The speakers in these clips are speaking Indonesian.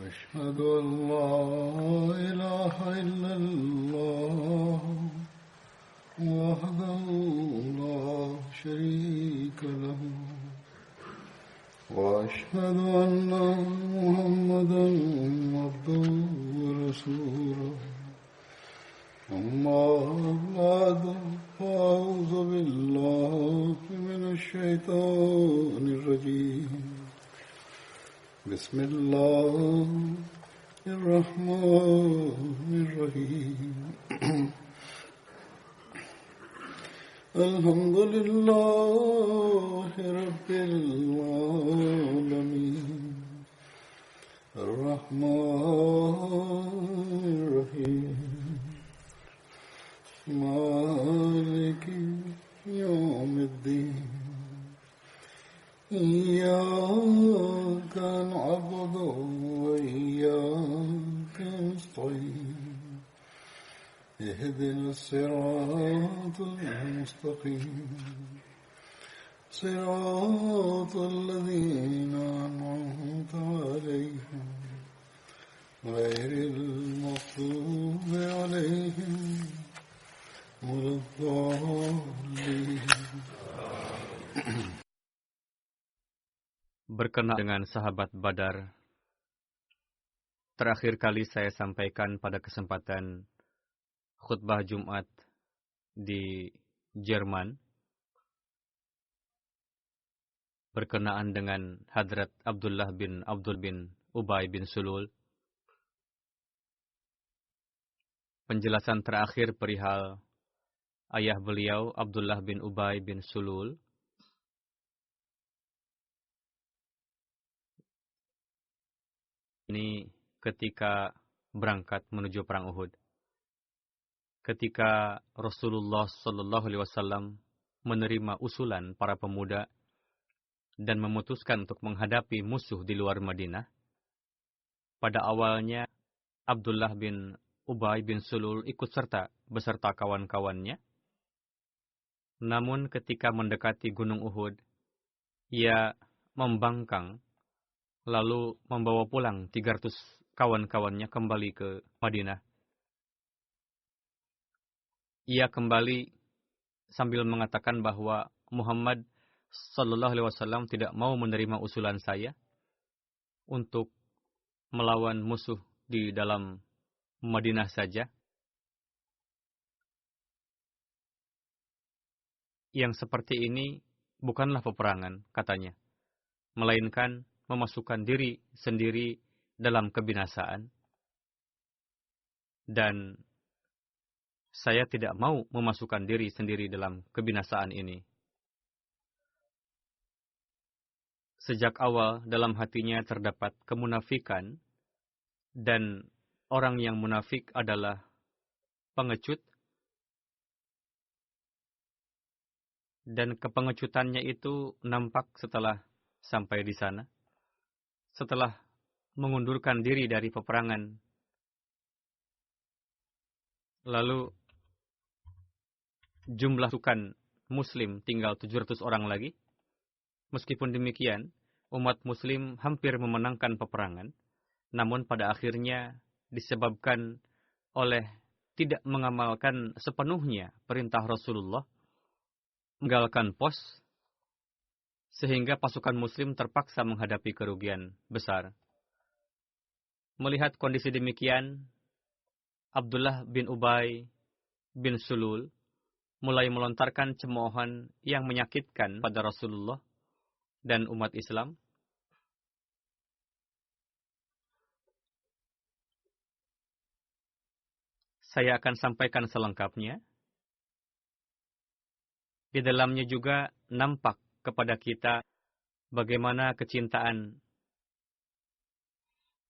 أشهد أن لا إله إلا الله وحده لا شريك له وأشهد أن محمدا عبده ورسوله أما بعد فأعوذ بالله من الشيطان الرجيم بسم الله الرحمن الرحيم الحمد لله رب العالمين الرحمن الرحيم مالك يوم الدين إياك نعبد وإياك نستعين اهدنا الصراط المستقيم صراط الذين أنعمت عليهم غير المغضوب عليهم ولا الضالين. Berkenaan dengan sahabat Badar, terakhir kali saya sampaikan pada kesempatan khutbah Jumat di Jerman berkenaan dengan Hadrat Abdullah bin Ubay bin Sulul. Penjelasan terakhir perihal ayah beliau Abdullah bin Ubay bin Sulul ini ketika berangkat menuju perang Uhud. Ketika Rasulullah Shallallahu Alaihi Wasallam menerima usulan para pemuda dan memutuskan untuk menghadapi musuh di luar Madinah, pada awalnya Abdullah bin Ubay bin Sulul ikut serta beserta kawan-kawannya. Namun ketika mendekati Gunung Uhud, ia membangkang lalu membawa pulang 300 kawan-kawannya kembali ke Madinah. Ia kembali sambil mengatakan bahwa Muhammad Sallallahu Alaihi Wasallam tidak mau menerima usulan saya untuk melawan musuh di dalam Madinah saja. Yang seperti ini bukanlah peperangan, katanya, melainkan memasukkan diri sendiri dalam kebinasaan. Dan saya tidak mau memasukkan diri sendiri dalam kebinasaan ini. Sejak awal dalam hatinya terdapat kemunafikan, dan orang yang munafik adalah pengecut, dan kepengecutannya itu nampak setelah sampai di sana. Setelah mengundurkan diri dari peperangan, lalu jumlah pasukan Muslim tinggal 700 orang lagi. Meskipun demikian, umat Muslim hampir memenangkan peperangan, namun pada akhirnya disebabkan oleh tidak mengamalkan sepenuhnya perintah Rasulullah, meninggalkan pos, sehingga pasukan Muslim terpaksa menghadapi kerugian besar. Melihat kondisi demikian, Abdullah bin Ubay bin Sulul mulai melontarkan cemoohan yang menyakitkan pada Rasulullah dan umat Islam. Saya akan sampaikan selengkapnya. Di dalamnya juga nampak kepada kita bagaimana kecintaan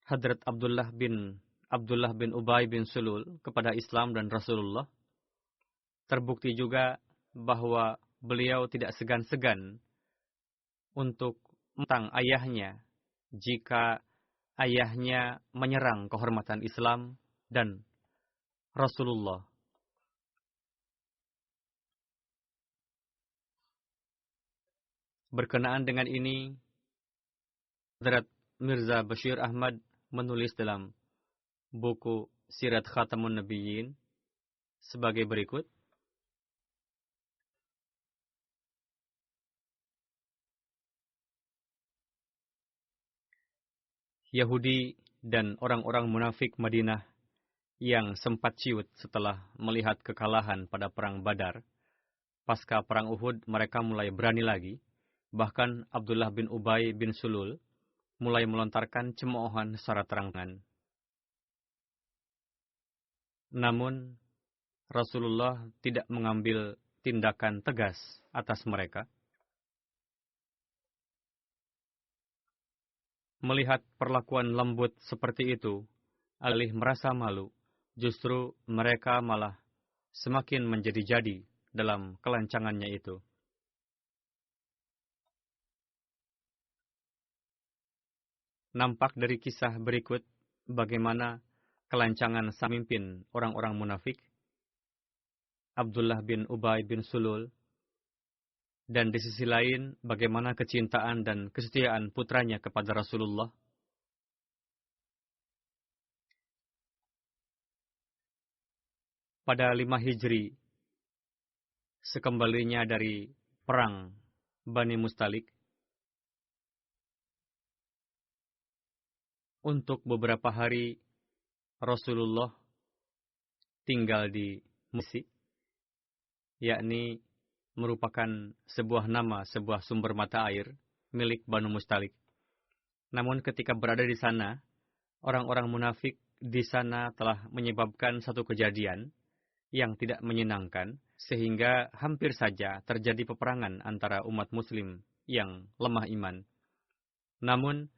Hadrat Abdullah bin Ubay bin Sulul kepada Islam dan Rasulullah. Terbukti juga bahwa beliau tidak segan-segan untuk menentang ayahnya jika ayahnya menyerang kehormatan Islam dan Rasulullah. Berkenaan dengan ini, Hadrat Mirza Bashir Ahmad menulis dalam buku Sirat Khatamun Nabiyyin sebagai berikut. Yahudi dan orang-orang munafik Madinah yang sempat ciut setelah melihat kekalahan pada perang Badar. Pasca perang Uhud, mereka mulai berani lagi. Bahkan Abdullah bin Ubay bin Sulul mulai melontarkan cemoohan secara terang-terangan. Namun, Rasulullah tidak mengambil tindakan tegas atas mereka. Melihat perlakuan lembut seperti itu, alih merasa malu, justru mereka malah semakin menjadi-jadi dalam kelancangannya itu. Nampak dari kisah berikut bagaimana kelancangan sang pemimpin orang-orang munafik, Abdullah bin Ubay bin Sulul, dan di sisi lain bagaimana kecintaan dan kesetiaan putranya kepada Rasulullah. Pada 5 Hijri, sekembalinya dari perang Bani Mustalik, untuk beberapa hari Rasulullah tinggal di Mesir, yakni merupakan sebuah nama, sebuah sumber mata air milik Banu Mustalik. Namun ketika berada di sana, orang-orang munafik di sana telah menyebabkan satu kejadian yang tidak menyenangkan, sehingga hampir saja terjadi peperangan antara umat muslim yang lemah iman. Namun,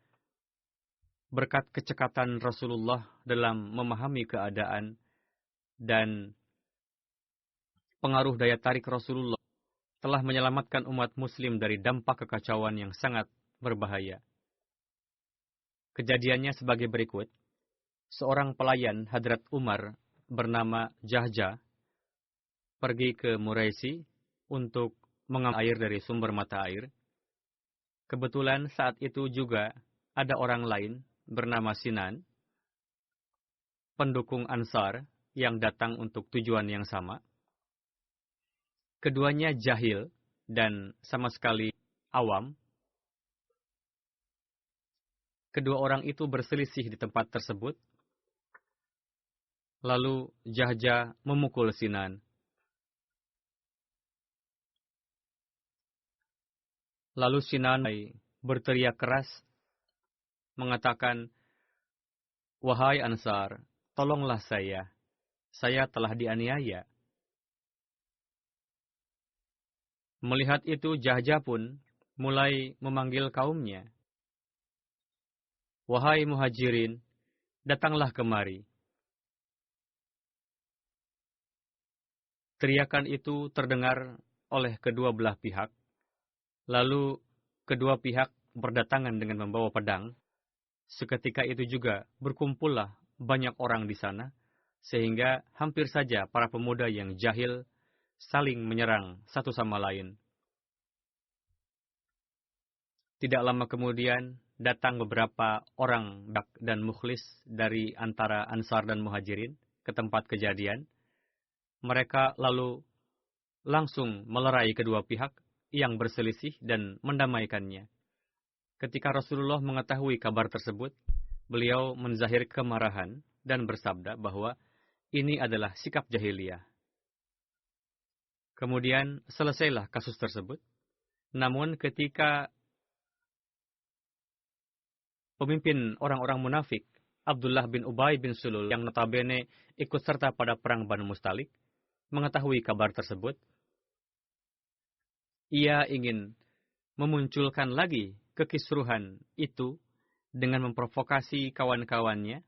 berkat kecekatan Rasulullah dalam memahami keadaan dan pengaruh daya tarik Rasulullah telah menyelamatkan umat muslim dari dampak kekacauan yang sangat berbahaya. Kejadiannya sebagai berikut. Seorang pelayan Hadrat Umar bernama Jahja pergi ke Muraisi untuk mengambil air dari sumber mata air. Kebetulan saat itu juga ada orang lain bernama Sinan, pendukung Ansar yang datang untuk tujuan yang sama. Keduanya jahil dan sama sekali awam. Kedua orang itu berselisih di tempat tersebut. Lalu Jahja memukul Sinan. Lalu Sinan berteriak keras, mengatakan, "Wahai Ansar, tolonglah saya. Saya telah dianiaya." Melihat itu, Jahja pun mulai memanggil kaumnya. "Wahai muhajirin, datanglah kemari." Teriakan itu terdengar oleh kedua belah pihak. Lalu kedua pihak berdatangan dengan membawa pedang. Seketika itu juga berkumpullah banyak orang di sana, sehingga hampir saja para pemuda yang jahil saling menyerang satu sama lain. Tidak lama kemudian, datang beberapa orang dan mukhlis dari antara Ansar dan Muhajirin ke tempat kejadian. Mereka lalu langsung melerai kedua pihak yang berselisih dan mendamaikannya. Ketika Rasulullah mengetahui kabar tersebut, beliau menzahir kemarahan dan bersabda bahwa ini adalah sikap jahiliyah. Kemudian selesailah kasus tersebut. Namun ketika pemimpin orang-orang munafik, Abdullah bin Ubay bin Sulul, yang notabene ikut serta pada perang Banu Mustalik, mengetahui kabar tersebut, ia ingin memunculkan lagi kekisruhan itu dengan memprovokasi kawan-kawannya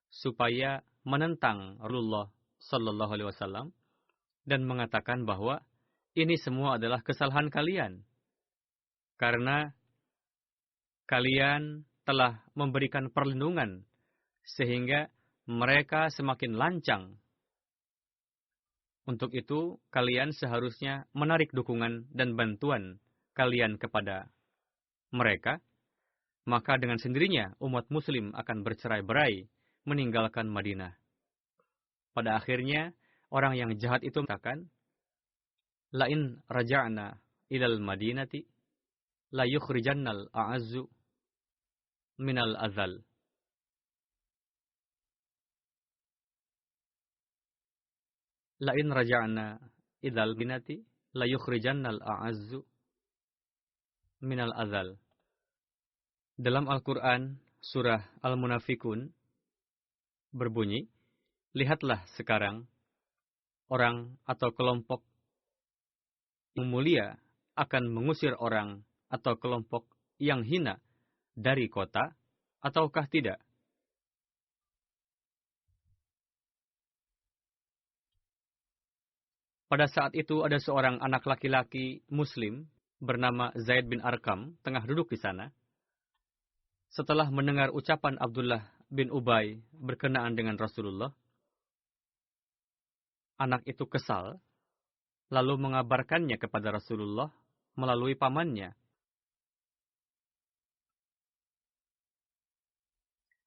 supaya menentang Rasulullah Sallallahu Alaihi Wasallam dan mengatakan bahwa ini semua adalah kesalahan kalian karena kalian telah memberikan perlindungan sehingga mereka semakin lancang. Untuk itu, kalian seharusnya menarik dukungan dan bantuan kalian kepada mereka maka dengan sendirinya umat muslim akan bercerai-berai meninggalkan Madinah. Pada akhirnya, orang yang jahat itu mengatakan, "Lain raja'na ilal madinati, la yukhrijannal a'azzu minal azal." Lain raja'na ilal madinati, la yukhrijannal a'azzu minal azal. Dalam Al-Quran, surah Al-Munafikun, berbunyi, lihatlah sekarang, orang atau kelompok yang mulia akan mengusir orang atau kelompok yang hina dari kota, ataukah tidak? Pada saat itu ada seorang anak laki-laki Muslim bernama Zaid bin Arqam tengah duduk di sana. Setelah mendengar ucapan Abdullah bin Ubay berkenaan dengan Rasulullah, anak itu kesal, lalu mengabarkannya kepada Rasulullah melalui pamannya.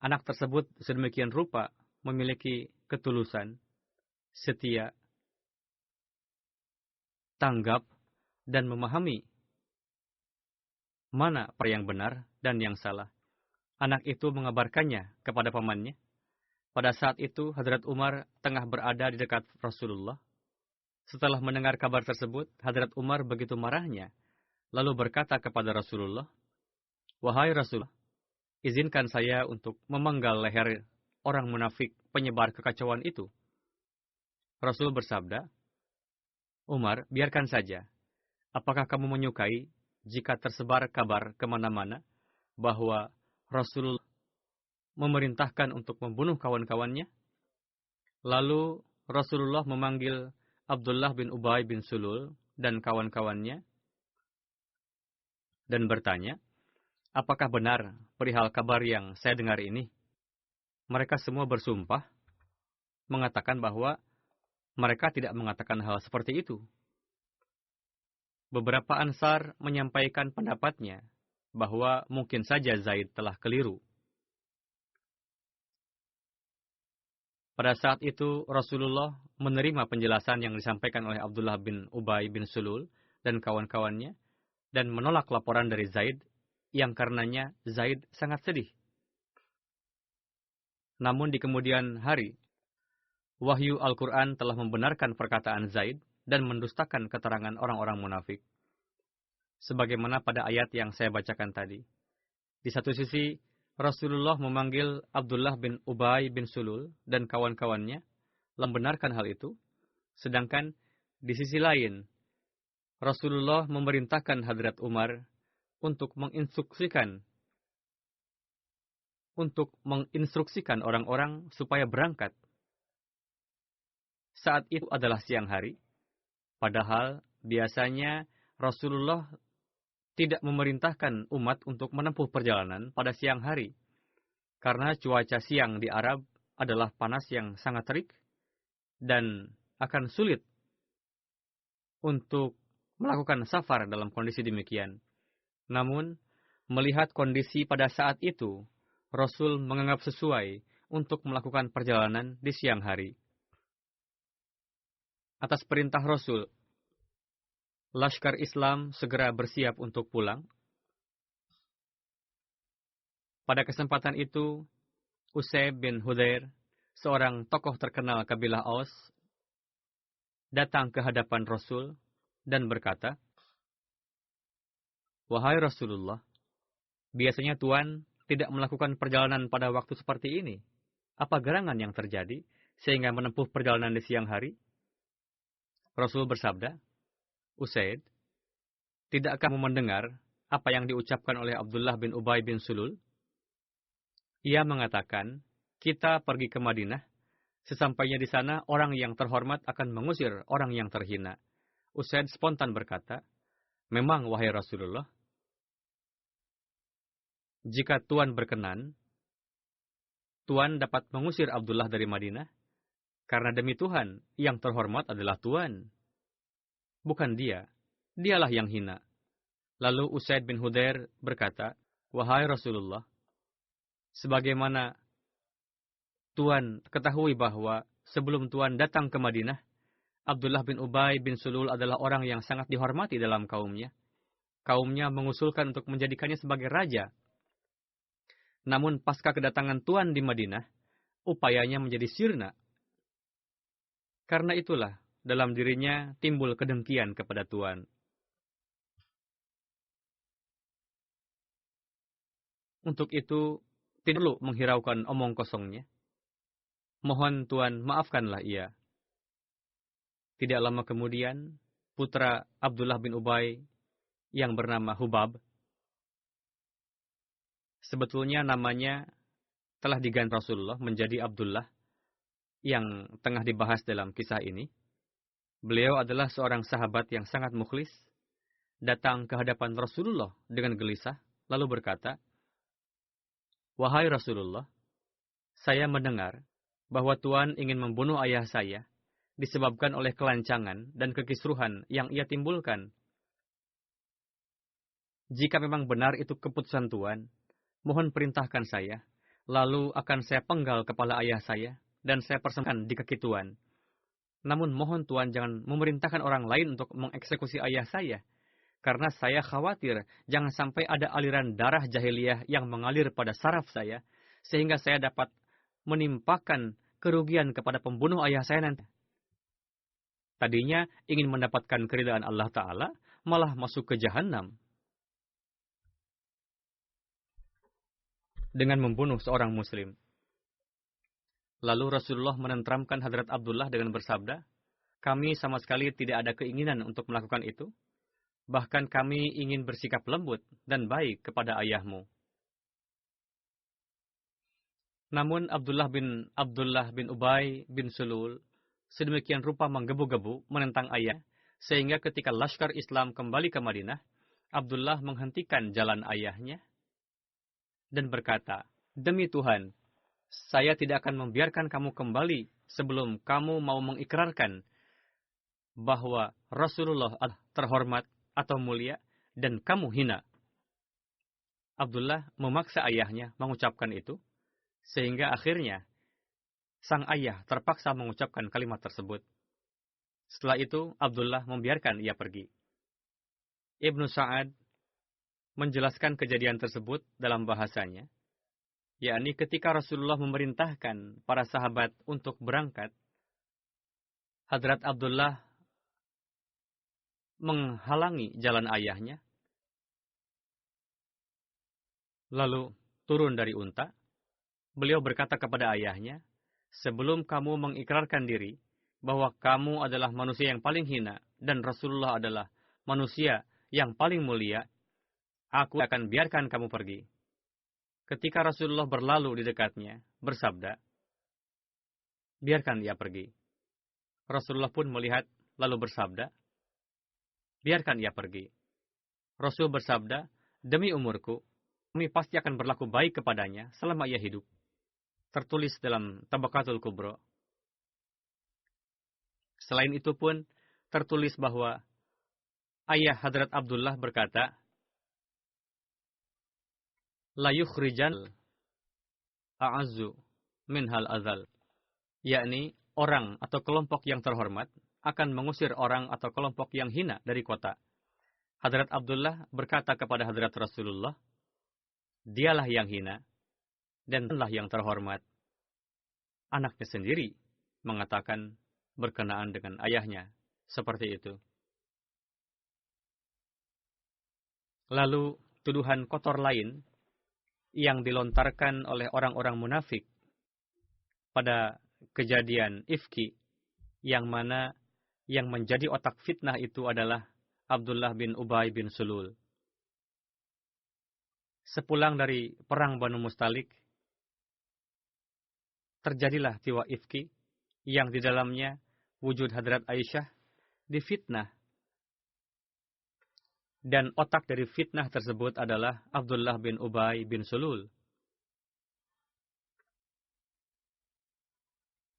Anak tersebut sedemikian rupa memiliki ketulusan, setia, tanggap, dan memahami mana yang benar dan yang salah. Anak itu mengabarkannya kepada pamannya. Pada saat itu, Hadrat Umar tengah berada di dekat Rasulullah. Setelah mendengar kabar tersebut, Hadrat Umar begitu marahnya, lalu berkata kepada Rasulullah, "Wahai Rasulullah, izinkan saya untuk memenggal leher orang munafik penyebar kekacauan itu." Rasul bersabda, "Umar, biarkan saja. Apakah kamu menyukai jika tersebar kabar kemana-mana bahwa Rasulullah memerintahkan untuk membunuh kawan-kawannya?" Lalu Rasulullah memanggil Abdullah bin Ubay bin Sulul dan kawan-kawannya dan bertanya, "Apakah benar perihal kabar yang saya dengar ini?" Mereka semua bersumpah mengatakan bahwa mereka tidak mengatakan hal seperti itu. Beberapa Ansar menyampaikan pendapatnya bahwa mungkin saja Zaid telah keliru. Pada saat itu, Rasulullah menerima penjelasan yang disampaikan oleh Abdullah bin Ubay bin Sulul dan kawan-kawannya, dan menolak laporan dari Zaid, yang karenanya Zaid sangat sedih. Namun di kemudian hari, wahyu Al-Quran telah membenarkan perkataan Zaid dan mendustakan keterangan orang-orang munafik. Sebagaimana pada ayat yang saya bacakan tadi. Di satu sisi, Rasulullah memanggil Abdullah bin Ubay bin Sulul dan kawan-kawannya, membenarkan hal itu. Sedangkan di sisi lain, Rasulullah memerintahkan Hadrat Umar untuk menginstruksikan orang-orang supaya berangkat. Saat itu adalah siang hari, padahal biasanya Rasulullah tidak memerintahkan umat untuk menempuh perjalanan pada siang hari, karena cuaca siang di Arab adalah panas yang sangat terik dan akan sulit untuk melakukan safar dalam kondisi demikian. Namun, melihat kondisi pada saat itu, Rasul menganggap sesuai untuk melakukan perjalanan di siang hari. Atas perintah Rasul, Laskar Islam segera bersiap untuk pulang. Pada kesempatan itu, Usaid bin Hudzair, seorang tokoh terkenal kabilah Aus, datang ke hadapan Rasul dan berkata, "Wahai Rasulullah, biasanya Tuan tidak melakukan perjalanan pada waktu seperti ini. Apa gerangan yang terjadi sehingga menempuh perjalanan di siang hari?" Rasul bersabda, "Usaid, tidakkah kamu mendengar apa yang diucapkan oleh Abdullah bin Ubay bin Sulul? Ia mengatakan, kita pergi ke Madinah, sesampainya di sana orang yang terhormat akan mengusir orang yang terhina." Usaid spontan berkata, "Memang, wahai Rasulullah, jika Tuan berkenan, Tuan dapat mengusir Abdullah dari Madinah, karena demi Tuhan, yang terhormat adalah Tuan. Bukan dia, dialah yang hina." Lalu Usaid bin Hudzair berkata, Wahai Rasulullah, sebagaimana Tuan ketahui bahwa sebelum Tuan datang ke Madinah, Abdullah bin Ubay bin Sulul adalah orang yang sangat dihormati dalam kaumnya. Kaumnya mengusulkan untuk menjadikannya sebagai raja. Namun pasca kedatangan Tuan di Madinah, upayanya menjadi sirna. Karena itulah, dalam dirinya timbul kedengkian kepada Tuan. Untuk itu, tidak perlu menghiraukan omong kosongnya. Mohon Tuan maafkanlah ia. Tidak lama kemudian, putra Abdullah bin Ubay yang bernama Hubab, sebetulnya namanya telah diganti Rasulullah menjadi Abdullah, yang tengah dibahas dalam kisah ini. Beliau adalah seorang sahabat yang sangat mukhlis, datang ke hadapan Rasulullah dengan gelisah, lalu berkata, "Wahai Rasulullah, saya mendengar bahwa Tuan ingin membunuh ayah saya disebabkan oleh kelancangan dan kekisruhan yang ia timbulkan. Jika memang benar itu keputusan Tuan, mohon perintahkan saya, lalu akan saya penggal kepala ayah saya dan saya persembahkan di kaki Tuan. Namun mohon Tuan jangan memerintahkan orang lain untuk mengeksekusi ayah saya, karena saya khawatir jangan sampai ada aliran darah jahiliyah yang mengalir pada saraf saya, sehingga saya dapat menimpakan kerugian kepada pembunuh ayah saya nanti." Tadinya ingin mendapatkan keridhaan Allah Ta'ala, malah masuk ke jahanam dengan membunuh seorang muslim. Lalu Rasulullah menenteramkan Hadrat Abdullah dengan bersabda, "Kami sama sekali tidak ada keinginan untuk melakukan itu. Bahkan kami ingin bersikap lembut dan baik kepada ayahmu." Namun Abdullah bin Ubay bin Sulul sedemikian rupa menggebu-gebu menentang ayah, sehingga ketika laskar Islam kembali ke Madinah, Abdullah menghentikan jalan ayahnya dan berkata, "Demi Tuhan, saya tidak akan membiarkan kamu kembali sebelum kamu mau mengikrarkan bahwa Rasulullah adalah terhormat atau mulia dan kamu hina." Abdullah memaksa ayahnya mengucapkan itu, sehingga akhirnya sang ayah terpaksa mengucapkan kalimat tersebut. Setelah itu, Abdullah membiarkan ia pergi. Ibnu Sa'ad menjelaskan kejadian tersebut dalam bahasanya, yakni ketika Rasulullah memerintahkan para sahabat untuk berangkat, Hadrat Abdullah menghalangi jalan ayahnya, lalu turun dari unta. Beliau berkata kepada ayahnya, "Sebelum kamu mengikrarkan diri bahwa kamu adalah manusia yang paling hina dan Rasulullah adalah manusia yang paling mulia, aku akan biarkan kamu pergi." Ketika Rasulullah berlalu di dekatnya, bersabda, "Biarkan ia pergi." Rasulullah pun melihat, lalu bersabda, "Biarkan ia pergi." Rasul bersabda, "Demi umurku, kami pasti akan berlaku baik kepadanya selama ia hidup." Tertulis dalam Tabaqatul Kubra. Selain itu pun, tertulis bahwa ayah Hadrat Abdullah berkata, "La yukhrijan a'azzu minhal azal." Yakni, orang atau kelompok yang terhormat akan mengusir orang atau kelompok yang hina dari kota. Hadrat Abdullah berkata kepada Hadrat Rasulullah, "Dialah yang hina dan Allah yang terhormat." Anaknya sendiri mengatakan berkenaan dengan ayahnya seperti itu. Lalu tuduhan kotor lain yang dilontarkan oleh orang-orang munafik pada kejadian Ifki, yang mana yang menjadi otak fitnah itu adalah Abdullah bin Ubay bin Sulul. Sepulang dari perang Banu Mustalik, terjadilah tiwa Ifki, yang di dalamnya wujud Hadrat Aisyah difitnah. Dan otak dari fitnah tersebut adalah Abdullah bin Ubay bin Sulul.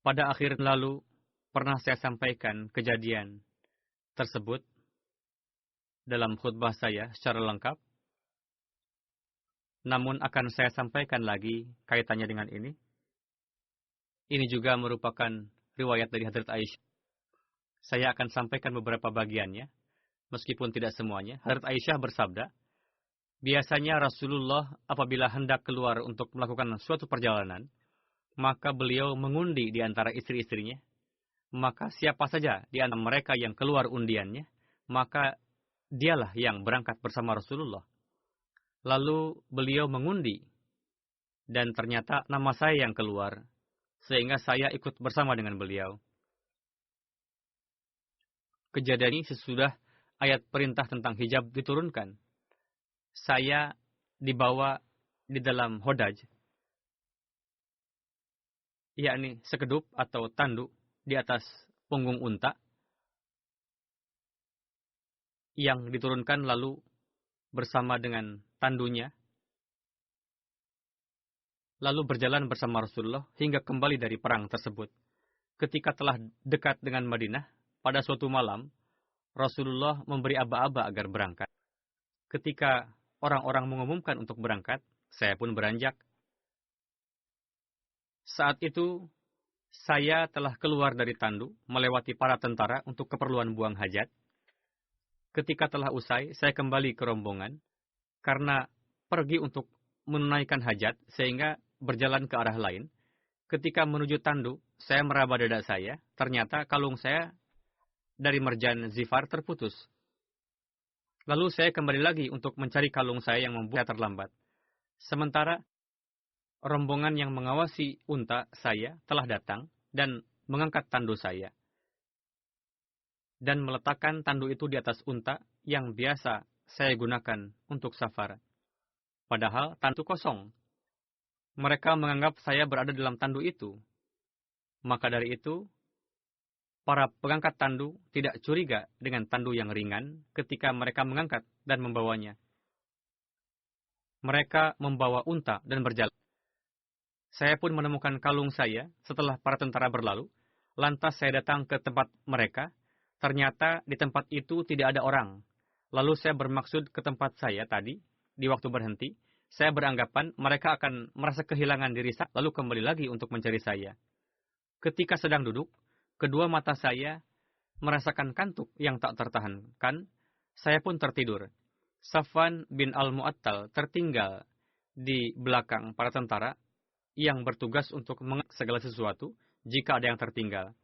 Pada akhir lalu, pernah saya sampaikan kejadian tersebut dalam khutbah saya secara lengkap. Namun akan saya sampaikan lagi kaitannya dengan ini. Ini juga merupakan riwayat dari Hadrat Aisyah. Saya akan sampaikan beberapa bagiannya, meskipun tidak semuanya. Hadrat Aisyah bersabda, biasanya Rasulullah apabila hendak keluar untuk melakukan suatu perjalanan, maka beliau mengundi di antara istri-istrinya. Maka siapa saja di antara mereka yang keluar undiannya, maka dialah yang berangkat bersama Rasulullah. Lalu beliau mengundi, dan ternyata nama saya yang keluar, sehingga saya ikut bersama dengan beliau. Kejadian ini sesudah ayat perintah tentang hijab diturunkan. Saya dibawa di dalam hodaj, yakni sekedup atau tanduk di atas punggung unta, yang diturunkan lalu bersama dengan tandunya, lalu berjalan bersama Rasulullah hingga kembali dari perang tersebut. Ketika telah dekat dengan Madinah, pada suatu malam, Rasulullah memberi aba-aba agar berangkat. Ketika orang-orang mengumumkan untuk berangkat, saya pun beranjak. Saat itu, saya telah keluar dari tandu, melewati para tentara untuk keperluan buang hajat. Ketika telah usai, saya kembali ke rombongan, karena pergi untuk menunaikan hajat, sehingga berjalan ke arah lain. Ketika menuju tandu, saya meraba dada saya, ternyata kalung saya dari merjan zifar terputus. Lalu saya kembali lagi untuk mencari kalung saya yang membuat saya terlambat. Sementara rombongan yang mengawasi unta saya telah datang dan mengangkat tandu saya, dan meletakkan tandu itu di atas unta yang biasa saya gunakan untuk safar. Padahal tandu kosong. Mereka menganggap saya berada dalam tandu itu. Maka dari itu, para pengangkat tandu tidak curiga dengan tandu yang ringan ketika mereka mengangkat dan membawanya. Mereka membawa unta dan berjalan. Saya pun menemukan kalung saya setelah para tentara berlalu. Lantas saya datang ke tempat mereka. Ternyata di tempat itu tidak ada orang. Lalu saya bermaksud ke tempat saya tadi, di waktu berhenti. Saya beranggapan mereka akan merasa kehilangan diri saya, lalu kembali lagi untuk mencari saya. Ketika sedang duduk, kedua mata saya merasakan kantuk yang tak tertahankan. Saya pun tertidur. Safwan bin Al-Mu'attal tertinggal di belakang para tentara yang bertugas untuk mengangkat segala sesuatu jika ada yang tertinggal.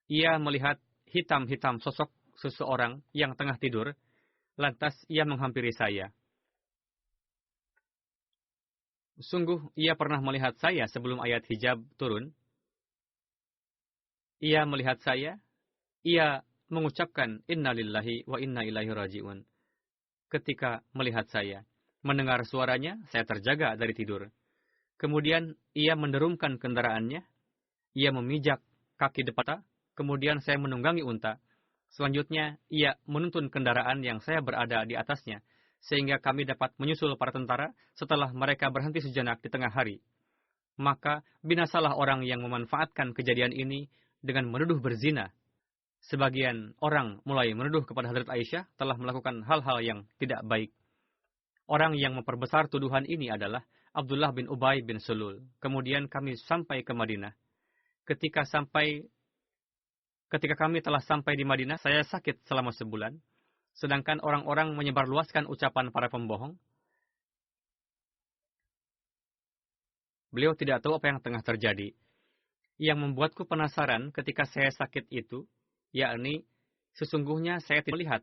Ia melihat hitam-hitam sosok seseorang yang tengah tidur, lantas ia menghampiri saya. Sungguh, ia pernah melihat saya sebelum ayat hijab turun. Ia melihat saya, ia mengucapkan inna lillahi wa inna ilaihi raji'un. Ketika melihat saya, mendengar suaranya, saya terjaga dari tidur. Kemudian ia menderumkan kendaraannya, ia memijak kaki depan, kemudian saya menunggangi unta. Selanjutnya, ia menuntun kendaraan yang saya berada di atasnya, sehingga kami dapat menyusul para tentara setelah mereka berhenti sejenak di tengah hari. Maka binasalah orang yang memanfaatkan kejadian ini dengan menuduh berzina. Sebagian orang mulai menuduh kepada Hadrat Aisyah telah melakukan hal-hal yang tidak baik. Orang yang memperbesar tuduhan ini adalah Abdullah bin Ubay bin Sulul. Kemudian kami sampai ke Madinah. Ketika kami telah sampai di Madinah, saya sakit selama sebulan. Sedangkan orang-orang menyebarluaskan ucapan para pembohong. Beliau tidak tahu apa yang tengah terjadi. Yang membuatku penasaran ketika saya sakit itu, yakni sesungguhnya saya tidak melihat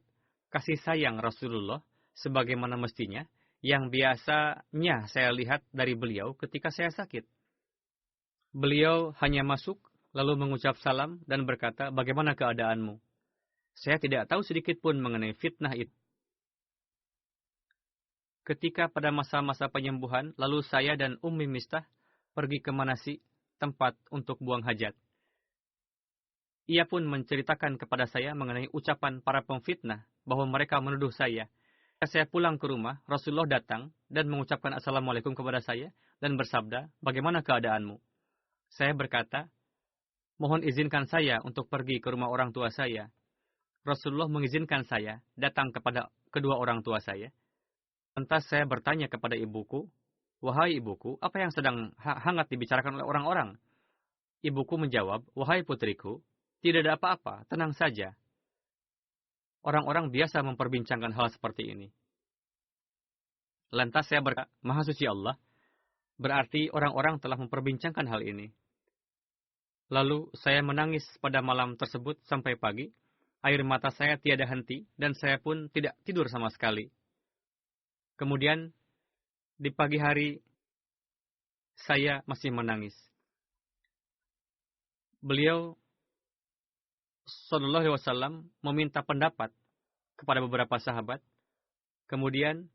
kasih sayang Rasulullah sebagaimana mestinya, yang biasanya saya lihat dari beliau ketika saya sakit. Beliau hanya masuk, lalu mengucap salam dan berkata, bagaimana keadaanmu? Saya tidak tahu sedikit pun mengenai fitnah itu. Ketika pada masa-masa penyembuhan, lalu saya dan Ummi Mistah pergi ke Manasi, tempat untuk buang hajat. Ia pun menceritakan kepada saya mengenai ucapan para pemfitnah, bahwa mereka menuduh saya. Saya pulang ke rumah, Rasulullah datang dan mengucapkan Assalamualaikum kepada saya, dan bersabda, bagaimana keadaanmu? Saya berkata, mohon izinkan saya untuk pergi ke rumah orang tua saya. Rasulullah mengizinkan saya datang kepada kedua orang tua saya. Lantas saya bertanya kepada ibuku, "Wahai ibuku, apa yang sedang hangat dibicarakan oleh orang-orang?" Ibuku menjawab, "Wahai putriku, tidak ada apa-apa, tenang saja. Orang-orang biasa memperbincangkan hal seperti ini." Lantas saya berkata, "Maha suci Allah, berarti orang-orang telah memperbincangkan hal ini." Lalu saya menangis pada malam tersebut sampai pagi. Air mata saya tiada henti, dan saya pun tidak tidur sama sekali. Kemudian, di pagi hari, saya masih menangis. Beliau, Sallallahu Alaihi Wasallam, meminta pendapat kepada beberapa sahabat. Kemudian,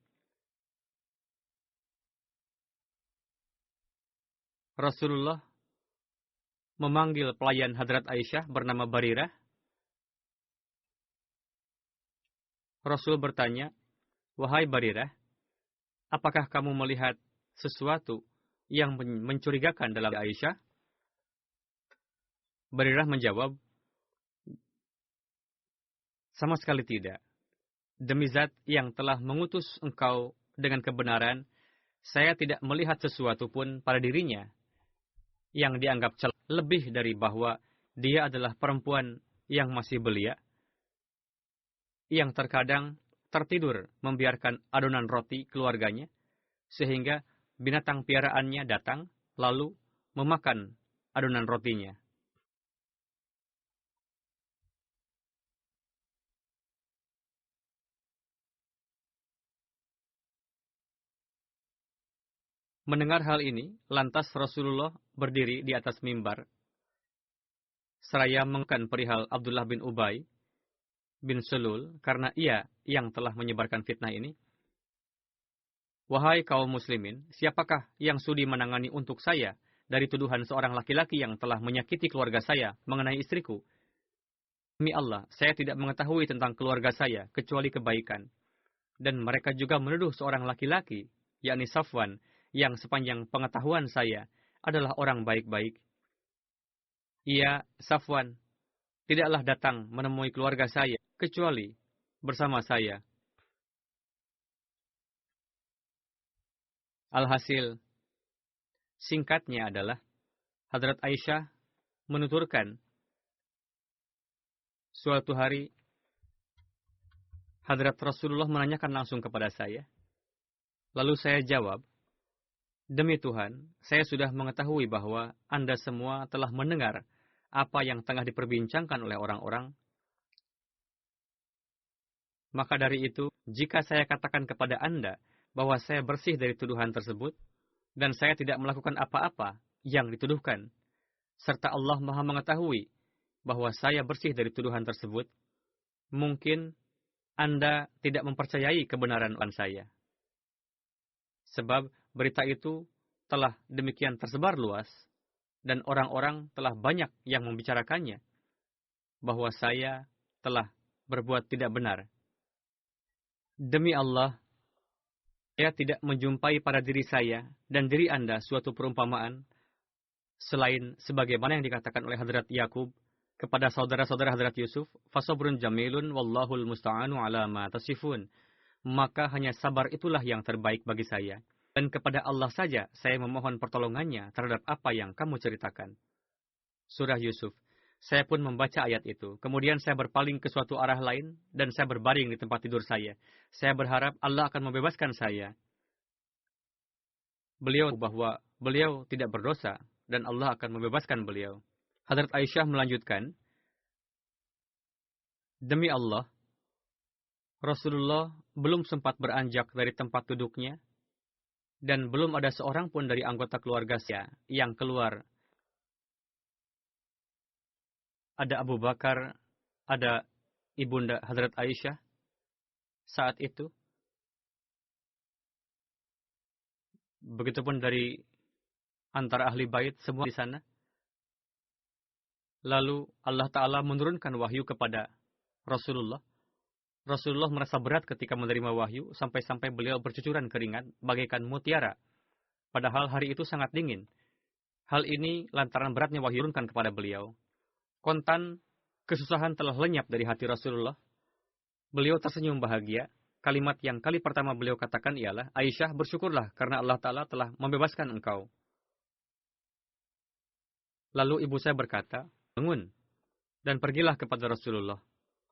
Rasulullah memanggil pelayan Hadrat Aisyah bernama Barirah. Rasul bertanya, "Wahai Barirah, apakah kamu melihat sesuatu yang mencurigakan dalam Aisyah?" Barirah menjawab, "Sama sekali tidak. Demi zat yang telah mengutus engkau dengan kebenaran, saya tidak melihat sesuatu pun pada dirinya yang dianggap celah, lebih dari bahwa dia adalah perempuan yang masih belia, yang terkadang tertidur membiarkan adonan roti keluarganya, sehingga binatang piaraannya datang, lalu memakan adonan rotinya." Mendengar hal ini, lantas Rasulullah berdiri di atas mimbar, seraya mengatakan perihal Abdullah bin Ubay bin Sulul, karena ia yang telah menyebarkan fitnah ini. "Wahai kaum muslimin, siapakah yang sudi menangani untuk saya dari tuduhan seorang laki-laki yang telah menyakiti keluarga saya mengenai istriku? Demi Allah, saya tidak mengetahui tentang keluarga saya kecuali kebaikan. Dan mereka juga menuduh seorang laki-laki, yakni Safwan, yang sepanjang pengetahuan saya adalah orang baik-baik. Ia, Safwan, tidaklah datang menemui keluarga saya kecuali bersama saya." Alhasil, singkatnya adalah, Hadrat Aisyah menuturkan, suatu hari, Hadrat Rasulullah menanyakan langsung kepada saya. Lalu saya jawab, "Demi Tuhan, saya sudah mengetahui bahwa Anda semua telah mendengar apa yang tengah diperbincangkan oleh orang-orang. Maka dari itu, jika saya katakan kepada Anda bahwa saya bersih dari tuduhan tersebut, dan saya tidak melakukan apa-apa yang dituduhkan, serta Allah Maha mengetahui bahwa saya bersih dari tuduhan tersebut, mungkin Anda tidak mempercayai kebenaran saya. Sebab berita itu telah demikian tersebar luas, dan orang-orang telah banyak yang membicarakannya, bahwa saya telah berbuat tidak benar. Demi Allah, saya tidak menjumpai pada diri saya dan diri Anda suatu perumpamaan, selain sebagaimana yang dikatakan oleh Hadrat Yakub kepada saudara-saudara Hadrat Yusuf, fasabrun jamilun wallahul musta'anu ala ma tasifun. Maka hanya sabar itulah yang terbaik bagi saya. Dan kepada Allah saja saya memohon pertolongannya terhadap apa yang kamu ceritakan. Surah Yusuf. Saya pun membaca ayat itu. Kemudian saya berpaling ke suatu arah lain, dan saya berbaring di tempat tidur saya. Saya berharap Allah akan membebaskan saya. Beliau bahwa beliau tidak berdosa, dan Allah akan membebaskan beliau. Hadrat Aisyah melanjutkan, "Demi Allah, Rasulullah belum sempat beranjak dari tempat duduknya, dan belum ada seorang pun dari anggota keluarga saya yang keluar. Ada Abu Bakar, ada ibunda Hadrat Aisyah saat itu. Begitupun dari antara ahli bait semua di sana. Lalu Allah Ta'ala menurunkan wahyu kepada Rasulullah. Rasulullah merasa berat ketika menerima wahyu, sampai-sampai beliau bercucuran keringat bagaikan mutiara. Padahal hari itu sangat dingin. Hal ini lantaran beratnya wahyu turunkan kepada beliau. Kontan kesusahan telah lenyap dari hati Rasulullah. Beliau tersenyum bahagia, kalimat yang kali pertama beliau katakan ialah, Aisyah, bersyukurlah karena Allah Ta'ala telah membebaskan engkau. Lalu ibu saya berkata, bangun dan pergilah kepada Rasulullah.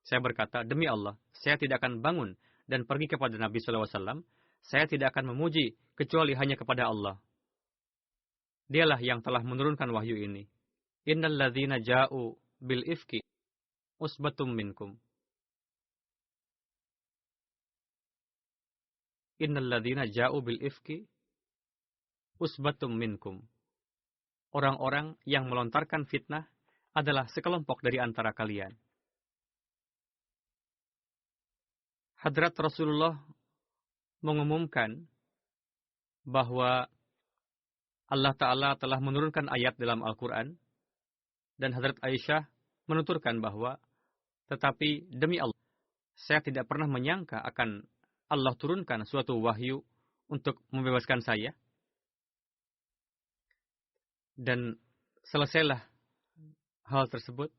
Saya berkata, demi Allah, saya tidak akan bangun dan pergi kepada Nabi SAW. Saya tidak akan memuji kecuali hanya kepada Allah. Dialah yang telah menurunkan wahyu ini. Innal ladzina ja'u bil ifki usbatum minkum. Innal ladzina ja'u bil ifki usbatum minkum. Orang-orang yang melontarkan fitnah adalah sekelompok dari antara kalian. Hadrat Rasulullah mengumumkan bahwa Allah Ta'ala telah menurunkan ayat dalam Al-Quran, dan Hadrat Aisyah menuturkan bahwa, tetapi demi Allah, saya tidak pernah menyangka akan Allah turunkan suatu wahyu untuk membebaskan saya. Dan selesailah hal tersebut.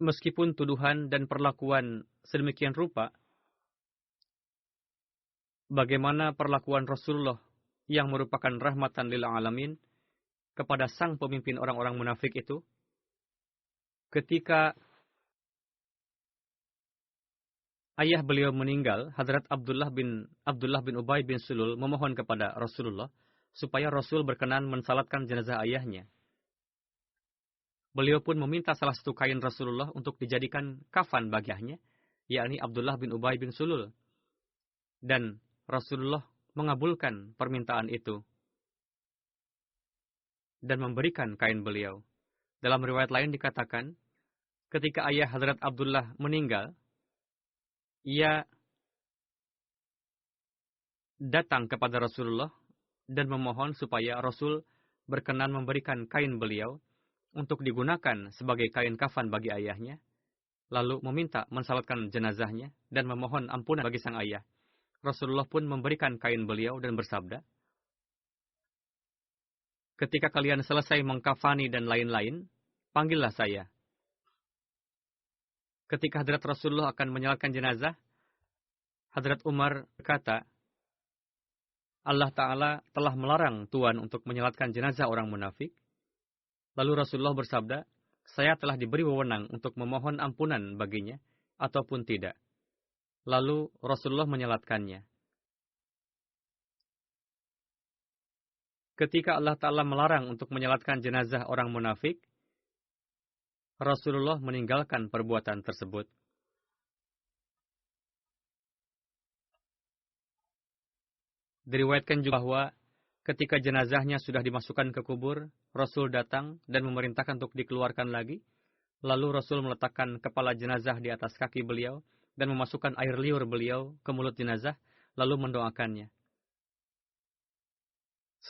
Meskipun tuduhan dan perlakuan sedemikian rupa, bagaimana perlakuan Rasulullah yang merupakan rahmatan lil alamin kepada sang pemimpin orang-orang munafik itu, ketika ayah beliau meninggal, Hadrat Abdullah bin Ubay bin Sulul memohon kepada Rasulullah supaya Rasul berkenan mensalatkan jenazah ayahnya. Beliau pun meminta salah satu kain Rasulullah untuk dijadikan kafan bagi ayahnya, yakni Abdullah bin Ubay bin Sulul. Dan Rasulullah mengabulkan permintaan itu dan memberikan kain beliau. Dalam riwayat lain dikatakan, ketika ayah Hadrat Abdullah meninggal, ia datang kepada Rasulullah dan memohon supaya Rasul berkenan memberikan kain beliau untuk digunakan sebagai kain kafan bagi ayahnya, lalu meminta mensalatkan jenazahnya dan memohon ampunan bagi sang ayah. Rasulullah pun memberikan kain beliau dan bersabda, ketika kalian selesai mengkafani dan lain-lain, panggillah saya. Ketika Hadrat Rasulullah akan menyalatkan jenazah, Hadrat Umar berkata, Allah Ta'ala telah melarang Tuan untuk menyalatkan jenazah orang munafik. Lalu Rasulullah bersabda, saya telah diberi wewenang untuk memohon ampunan baginya, ataupun tidak. Lalu Rasulullah menyalatkannya. Ketika Allah Ta'ala melarang untuk menyalatkan jenazah orang munafik, Rasulullah meninggalkan perbuatan tersebut. Diriwayatkan juga bahwa ketika jenazahnya sudah dimasukkan ke kubur, Rasul datang dan memerintahkan untuk dikeluarkan lagi. Lalu Rasul meletakkan kepala jenazah di atas kaki beliau dan memasukkan air liur beliau ke mulut jenazah, lalu mendoakannya.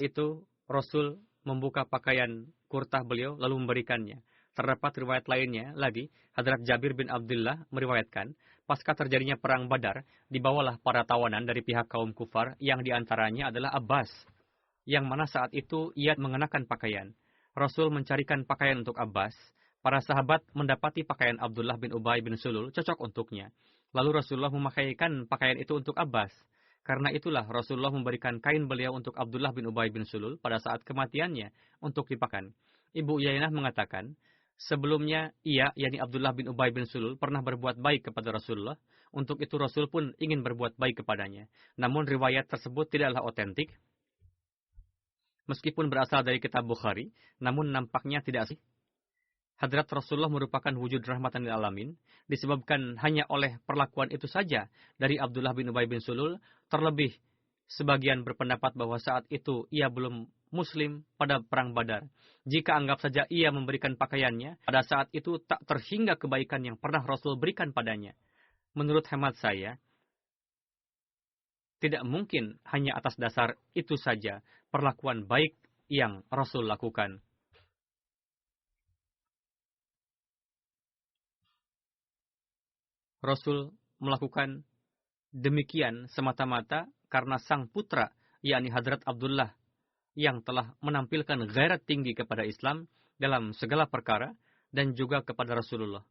Itu Rasul membuka pakaian kurtah beliau, lalu memberikannya. Terdapat riwayat lainnya lagi, Hadrat Jabir bin Abdullah meriwayatkan, pasca terjadinya perang Badar, dibawalah para tawanan dari pihak kaum kufar, yang diantaranya adalah Abbas, yang mana saat itu ia mengenakan pakaian. Rasul mencarikan pakaian untuk Abbas. Para sahabat mendapati pakaian Abdullah bin Ubay bin Sulul cocok untuknya. Lalu Rasulullah memakaikan pakaian itu untuk Abbas. Karena itulah Rasulullah memberikan kain beliau untuk Abdullah bin Ubay bin Sulul pada saat kematiannya untuk dipakan. Ibu Yainah mengatakan, sebelumnya ia, yakni Abdullah bin Ubay bin Sulul, pernah berbuat baik kepada Rasulullah. Untuk itu Rasul pun ingin berbuat baik kepadanya. Namun riwayat tersebut tidaklah otentik. Meskipun berasal dari kitab Bukhari, namun nampaknya tidak sih. Hadrat Rasulullah merupakan wujud rahmatan lil alamin, disebabkan hanya oleh perlakuan itu saja dari Abdullah bin Ubay bin Sulul. Terlebih, sebagian berpendapat bahwa saat itu ia belum muslim pada perang Badar. Jika anggap saja ia memberikan pakaiannya, pada saat itu tak terhingga kebaikan yang pernah Rasul berikan padanya. Menurut hemat saya, tidak mungkin hanya atas dasar itu saja perlakuan baik yang Rasul lakukan. Rasul melakukan demikian semata-mata karena sang putra, yakni Hadrat Abdullah, yang telah menampilkan ghairat tinggi kepada Islam dalam segala perkara dan juga kepada Rasulullah.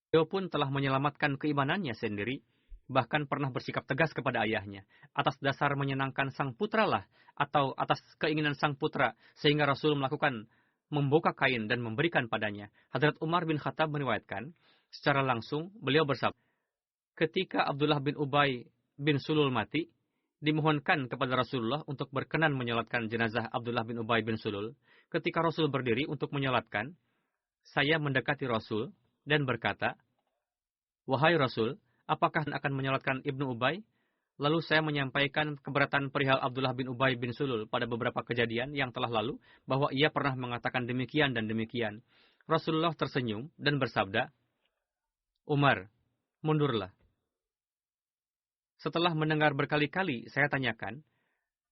Beliau pun telah menyelamatkan keimanannya sendiri, bahkan pernah bersikap tegas kepada ayahnya. Atas dasar menyenangkan sang putra lah, atau atas keinginan sang putra, sehingga Rasul melakukan membuka kain dan memberikan padanya. Hadrat Umar bin Khattab meriwayatkan, secara langsung beliau bersabda, ketika Abdullah bin Ubay bin Sulul mati, dimohonkan kepada Rasulullah untuk berkenan menyolatkan jenazah Abdullah bin Ubay bin Sulul. Ketika Rasul berdiri untuk menyolatkan, saya mendekati Rasul dan berkata, wahai Rasul, apakah akan menyolatkan Ibnu Ubay? Lalu saya menyampaikan keberatan perihal Abdullah bin Ubay bin Sulul pada beberapa kejadian yang telah lalu, bahwa ia pernah mengatakan demikian dan demikian. Rasulullah tersenyum dan bersabda, Umar, mundurlah. Setelah mendengar berkali-kali saya tanyakan,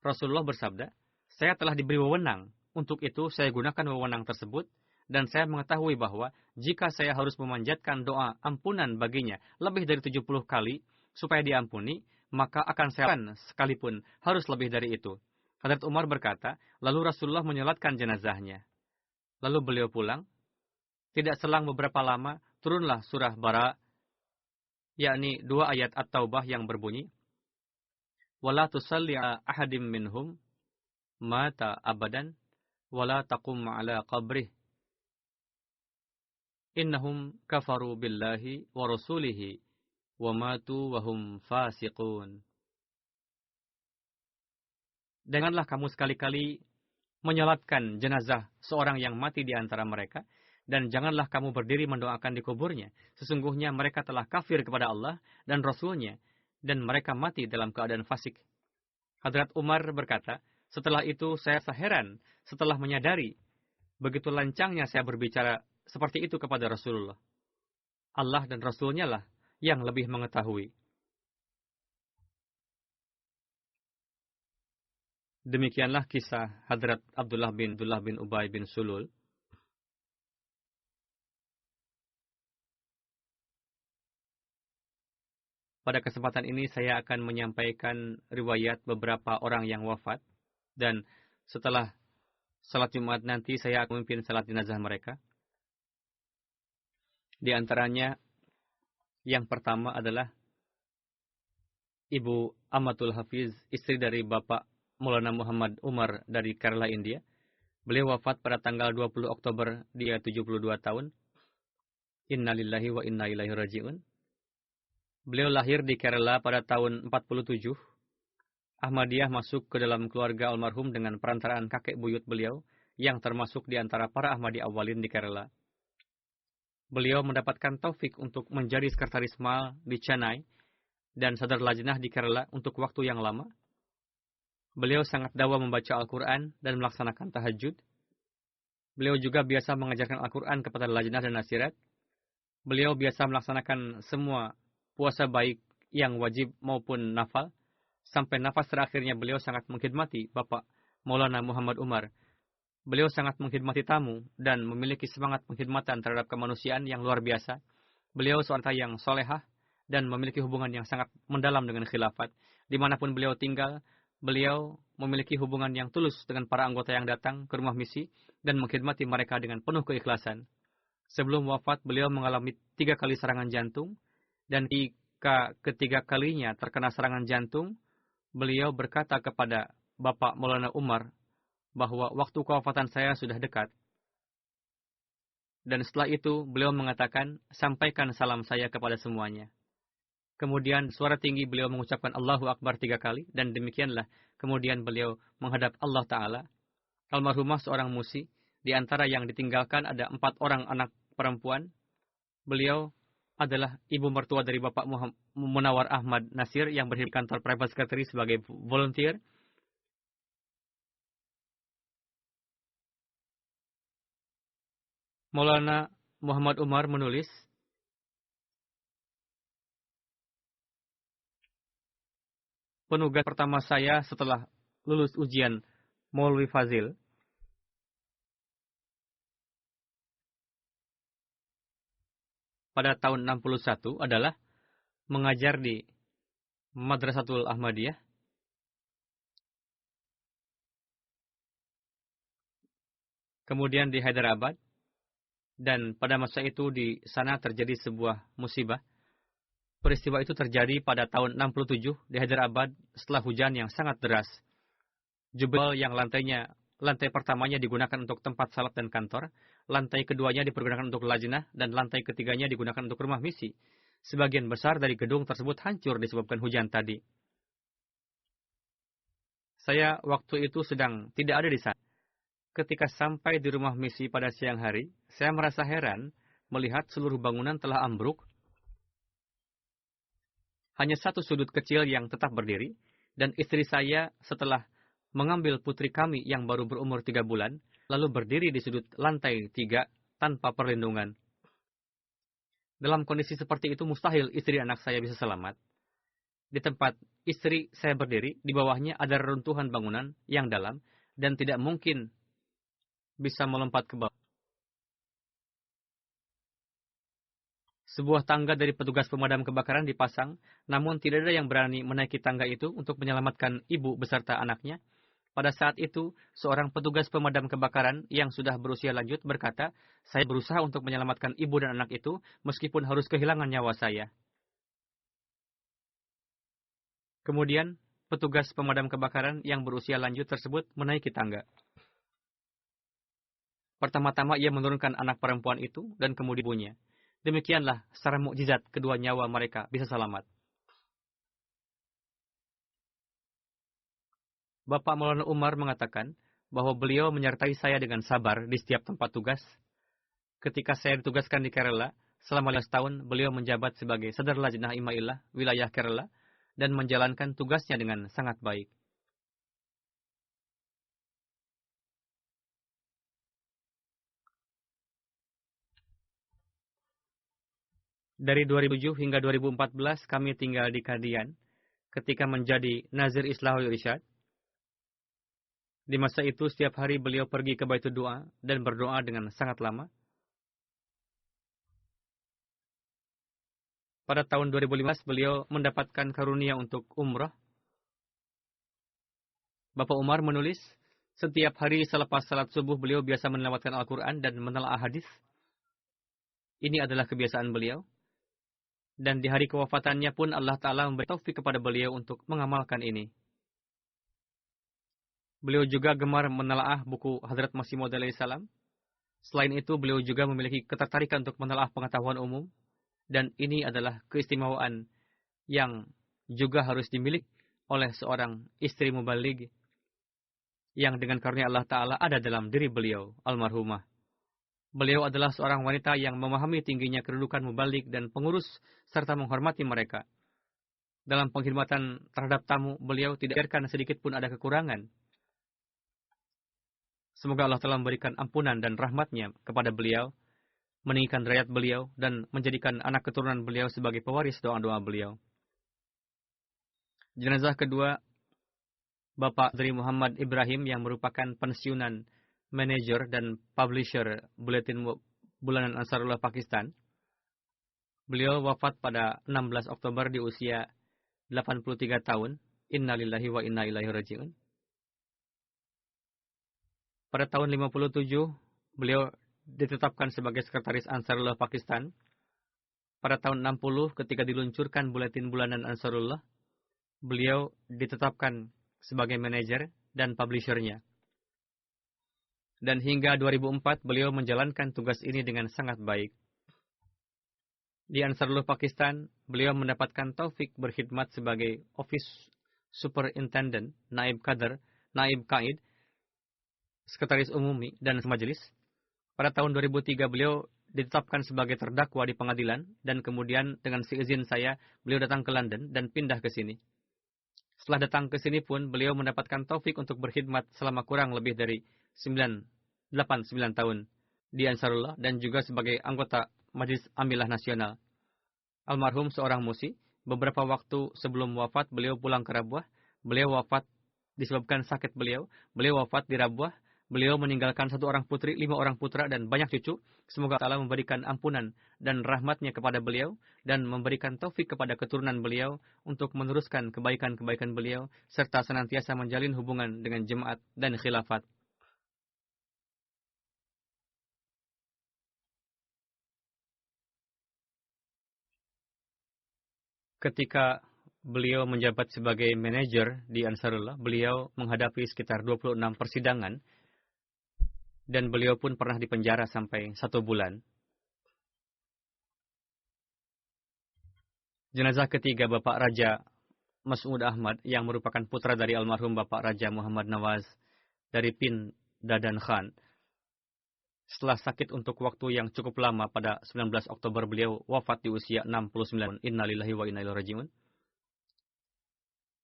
Rasulullah bersabda, saya telah diberi wewenang. Untuk itu saya gunakan wewenang tersebut, dan saya mengetahui bahwa jika saya harus memanjatkan doa ampunan baginya lebih dari 70 kali supaya diampuni, maka akan saya sekalipun harus lebih dari itu. Hadrat Umar berkata, lalu Rasulullah menyolatkan jenazahnya. Lalu beliau pulang. Tidak selang beberapa lama, turunlah surah Bara, yakni 2 ayat At-Taubah yang berbunyi, وَلَا تُصَلِّ عَلَى أَحَدٍ مِّنْهُمْ مَاتَ أَبَدًا وَلَا تَقُمْ عَلَى قَبْرِهِ إِنَّهُمْ كَفَرُوا بِاللَّهِ وَرَسُولِهِ وَمَاتُوا وَهُمْ فَاسِقُونَ. Janganlah kamu sekali-kali menyolatkan jenazah seorang yang mati di antara mereka, dan janganlah kamu berdiri mendoakan di kuburnya. Sesungguhnya mereka telah kafir kepada Allah dan Rasul-Nya, dan mereka mati dalam keadaan fasik. Hadrat Umar berkata, setelah itu saya heran setelah menyadari begitu lancangnya saya berbicara seperti itu kepada Rasulullah. Allah dan Rasul-Nya lah yang lebih mengetahui. Demikianlah kisah Hadrat Abdullah bin Ubay bin Sulul. Pada kesempatan ini saya akan menyampaikan riwayat beberapa orang yang wafat, dan setelah salat Jumat nanti saya akan memimpin salat jenazah mereka. Di antaranya yang pertama adalah Ibu Amatul Hafiz, istri dari Bapak Maulana Muhammad Umar dari Kerala, India. Beliau wafat pada tanggal 20 Oktober, dia 72 tahun. Innalillahi wa inna ilaihi raji'un. Beliau lahir di Kerala pada tahun 47. Ahmadiyah masuk ke dalam keluarga almarhum dengan perantaraan kakek buyut beliau, yang termasuk di antara para Ahmadi awalin di Kerala. Beliau mendapatkan taufik untuk menjadi sekretaris mal di Chennai dan sadar lajnah di Kerala untuk waktu yang lama. Beliau sangat dawa membaca Al-Quran dan melaksanakan tahajud. Beliau juga biasa mengajarkan Al-Quran kepada lajnah dan nasirat. Beliau biasa melaksanakan semua puasa baik yang wajib maupun nafal. Sampai nafas terakhirnya beliau sangat mengkhidmati Bapak Maulana Muhammad Umar. Beliau sangat mengkhidmati tamu dan memiliki semangat pengkhidmatan terhadap kemanusiaan yang luar biasa. Beliau seorang yang solehah dan memiliki hubungan yang sangat mendalam dengan khilafat. Dimanapun beliau tinggal, beliau memiliki hubungan yang tulus dengan para anggota yang datang ke rumah misi dan mengkhidmati mereka dengan penuh keikhlasan. Sebelum wafat, beliau mengalami 3 kali serangan jantung, dan ketiga kalinya terkena serangan jantung, beliau berkata kepada Bapak Maulana Umar bahwa waktu kewafatan saya sudah dekat. Dan setelah itu, beliau mengatakan, sampaikan salam saya kepada semuanya. Kemudian suara tinggi beliau mengucapkan Allahu Akbar 3 kali, dan demikianlah kemudian beliau menghadap Allah Ta'ala. Almarhumah seorang musi, di antara yang ditinggalkan ada 4 orang anak perempuan. Beliau adalah ibu mertua dari Bapak Munawar Ahmad Nasir yang berhidup di kantor private secretary sebagai volunteer. Maulana Muhammad Umar menulis, penugas pertama saya setelah lulus ujian Maulwi Fazil pada tahun 61 adalah mengajar di Madrasatul Ahmadiyah. Kemudian di Hyderabad. Dan pada masa itu di sana terjadi sebuah musibah. Peristiwa itu terjadi pada tahun 67 di Hyderabad setelah hujan yang sangat deras. Jubel yang lantai pertamanya digunakan untuk tempat salat dan kantor, lantai keduanya dipergunakan untuk lajnah, dan lantai ketiganya digunakan untuk rumah misi. Sebagian besar dari gedung tersebut hancur disebabkan hujan tadi. Saya waktu itu sedang tidak ada di sana. Ketika sampai di rumah misi pada siang hari, saya merasa heran melihat seluruh bangunan telah ambruk. Hanya satu sudut kecil yang tetap berdiri, dan istri saya setelah mengambil putri kami yang baru berumur 3 bulan, lalu berdiri di sudut lantai 3 tanpa perlindungan. Dalam kondisi seperti itu mustahil istri anak saya bisa selamat. Di tempat istri saya berdiri, di bawahnya ada reruntuhan bangunan yang dalam, dan tidak mungkin bisa melompat ke bawah. Sebuah tangga dari petugas pemadam kebakaran dipasang, namun tidak ada yang berani menaiki tangga itu untuk menyelamatkan ibu beserta anaknya. Pada saat itu, seorang petugas pemadam kebakaran yang sudah berusia lanjut berkata, "Saya berusaha untuk menyelamatkan ibu dan anak itu, meskipun harus kehilangan nyawa saya." Kemudian, petugas pemadam kebakaran yang berusia lanjut tersebut menaiki tangga. Pertama-tama ia menurunkan anak perempuan itu dan kemudian ibunya. Demikianlah secara mukjizat kedua nyawa mereka bisa selamat. Bapak Maulana Umar mengatakan bahwa beliau menyertai saya dengan sabar di setiap tempat tugas. Ketika saya ditugaskan di Kerala, selama 15 tahun beliau menjabat sebagai Sadar Lajnah Imailah wilayah Kerala dan menjalankan tugasnya dengan sangat baik. Dari 2007 hingga 2014 kami tinggal di Kadian ketika menjadi Nazir Islahul Irsyad. Di masa itu setiap hari beliau pergi ke Baitul Doa dan berdoa dengan sangat lama. Pada tahun 2015 beliau mendapatkan karunia untuk umrah. Bapak Umar menulis, setiap hari selepas salat subuh beliau biasa melewatkan Al-Quran dan menelaah hadis. Ini adalah kebiasaan beliau. Dan di hari kewafatannya pun Allah Ta'ala memberi taufik kepada beliau untuk mengamalkan ini. Beliau juga gemar menelaah buku Hadrat Masih Maud alaihissalam. Selain itu, beliau juga memiliki ketertarikan untuk menelaah pengetahuan umum. Dan ini adalah keistimewaan yang juga harus dimiliki oleh seorang istri mubaligh yang dengan karunia Allah Ta'ala ada dalam diri beliau, almarhumah. Beliau adalah seorang wanita yang memahami tingginya kedudukan mubaligh dan pengurus serta menghormati mereka. Dalam pengkhidmatan terhadap tamu, beliau tidak biarkan sedikit pun ada kekurangan. Semoga Allah telah memberikan ampunan dan rahmatnya kepada beliau, meninggikan derajat beliau, dan menjadikan anak keturunan beliau sebagai pewaris doa-doa beliau. Jenazah kedua, Bapak Dri Muhammad Ibrahim yang merupakan pensiunan manajer dan publisher Buletin Bulanan Ansarullah Pakistan. Beliau wafat pada 16 Oktober di usia 83 tahun. Innalillahi wa inna ilaihi raji'un. Pada tahun 57, beliau ditetapkan sebagai sekretaris Ansarullah Pakistan. Pada tahun 60, ketika diluncurkan Buletin Bulanan Ansarullah, beliau ditetapkan sebagai manajer dan publishernya. Dan hingga 2004, beliau menjalankan tugas ini dengan sangat baik. Di Ansarullah Pakistan, beliau mendapatkan taufik berkhidmat sebagai Office Superintendent, Naib Kader, Naib Kaid, Sekretaris Umumi, dan Majelis. Pada tahun 2003, beliau ditetapkan sebagai terdakwa di pengadilan, dan kemudian dengan seizin saya, beliau datang ke London dan pindah ke sini. Setelah datang ke sini pun, beliau mendapatkan taufik untuk berkhidmat selama kurang lebih dari 8-9 tahun di Ansarullah dan juga sebagai anggota Majelis Amilah Nasional. Almarhum seorang musi, beberapa waktu sebelum wafat beliau pulang ke Rabuah. Beliau wafat disebabkan sakit beliau. Beliau wafat di Rabuah. Beliau meninggalkan 1 orang putri, 5 orang putra, dan banyak cucu. Semoga Allah memberikan ampunan dan rahmatnya kepada beliau dan memberikan taufik kepada keturunan beliau untuk meneruskan kebaikan-kebaikan beliau serta senantiasa menjalin hubungan dengan jemaat dan khilafat. ketika beliau menjabat sebagai manajer di Ansarullah, beliau menghadapi sekitar 26 persidangan, dan beliau pun pernah dipenjara sampai 1 bulan. Jenazah ketiga Bapak Raja Mas'ud Ahmad, yang merupakan putra dari almarhum Bapak Raja Muhammad Nawaz dari Pin Dadan Khan. Setelah sakit untuk waktu yang cukup lama, pada 19 Oktober beliau wafat di usia 69. Innalillahi wa inna ilaihi raji'un.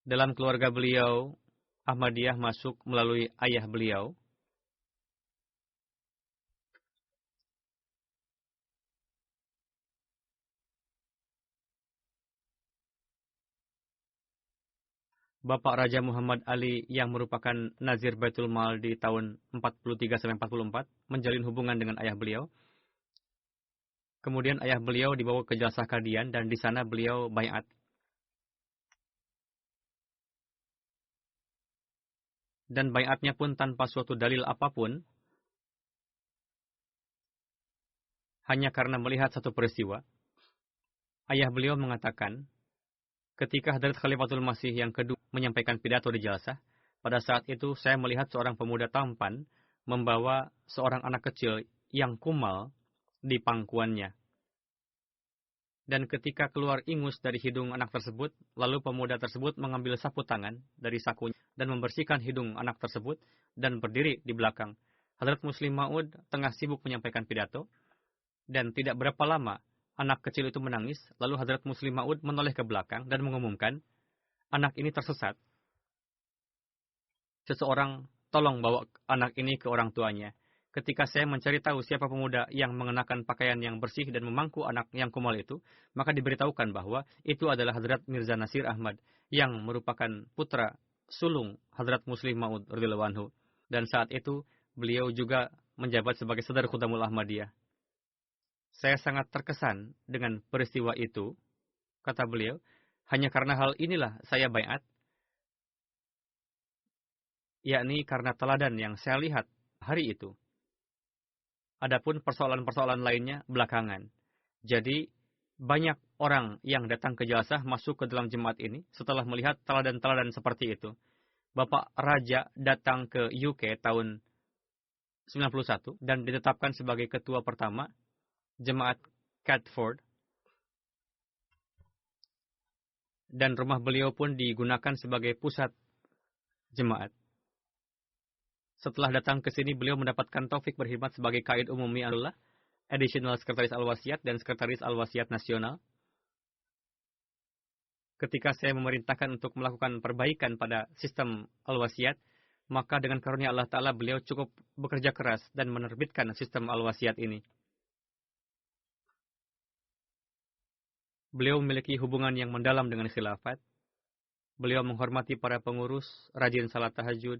Dalam keluarga beliau, Ahmadiyah masuk melalui ayah beliau. Bapak Raja Muhammad Ali, yang merupakan Nazir Baitul Mal di tahun 43-44, menjalin hubungan dengan ayah beliau. Kemudian ayah beliau dibawa ke Jalsah Qadian, dan di sana beliau baiat. Dan baiatnya pun tanpa suatu dalil apapun, hanya karena melihat satu peristiwa. Ayah beliau mengatakan, ketika Hadrat Khalifatul Masih yang kedua menyampaikan pidato di Jalsah, pada saat itu saya melihat seorang pemuda tampan membawa seorang anak kecil yang kumal di pangkuannya. Dan ketika keluar ingus dari hidung anak tersebut, lalu pemuda tersebut mengambil sapu tangan dari sakunya dan membersihkan hidung anak tersebut dan berdiri di belakang. Hadrat Muslim Maud tengah sibuk menyampaikan pidato, dan tidak berapa lama anak kecil itu menangis, lalu Hadrat Muslim Maud menoleh ke belakang dan mengumumkan, anak ini tersesat. Seseorang tolong bawa anak ini ke orang tuanya. Ketika saya mencari tahu siapa pemuda yang mengenakan pakaian yang bersih dan memangku anak yang kumal itu, maka diberitahukan bahwa itu adalah Hadrat Mirza Nasir Ahmad, yang merupakan putra sulung Hadrat Muslim Maud radhiyallahu anhu. Dan saat itu beliau juga menjabat sebagai Sadar Khudamul Ahmadiyah. Saya sangat terkesan dengan peristiwa itu, kata beliau. Hanya karena hal inilah saya baiat, yakni karena teladan yang saya lihat hari itu. Adapun persoalan-persoalan lainnya belakangan. Jadi, banyak orang yang datang ke Jalsah masuk ke dalam jemaat ini setelah melihat teladan-teladan seperti itu. Bapak Raja datang ke UK tahun 91 dan ditetapkan sebagai ketua pertama jemaat Catford. Dan rumah beliau pun digunakan sebagai pusat jemaat. Setelah datang ke sini, beliau mendapatkan taufik berkhidmat sebagai Qaid Umumi Alullah, Additional Sekretaris Al-Wasiyat, dan Sekretaris Al-Wasiyat Nasional. Ketika saya memerintahkan untuk melakukan perbaikan pada sistem Al-Wasiyat, maka dengan karunia Allah Ta'ala beliau cukup bekerja keras dan menerbitkan sistem Al-Wasiyat ini. Beliau memiliki hubungan yang mendalam dengan khilafat. Beliau menghormati para pengurus, rajin salat tahajud,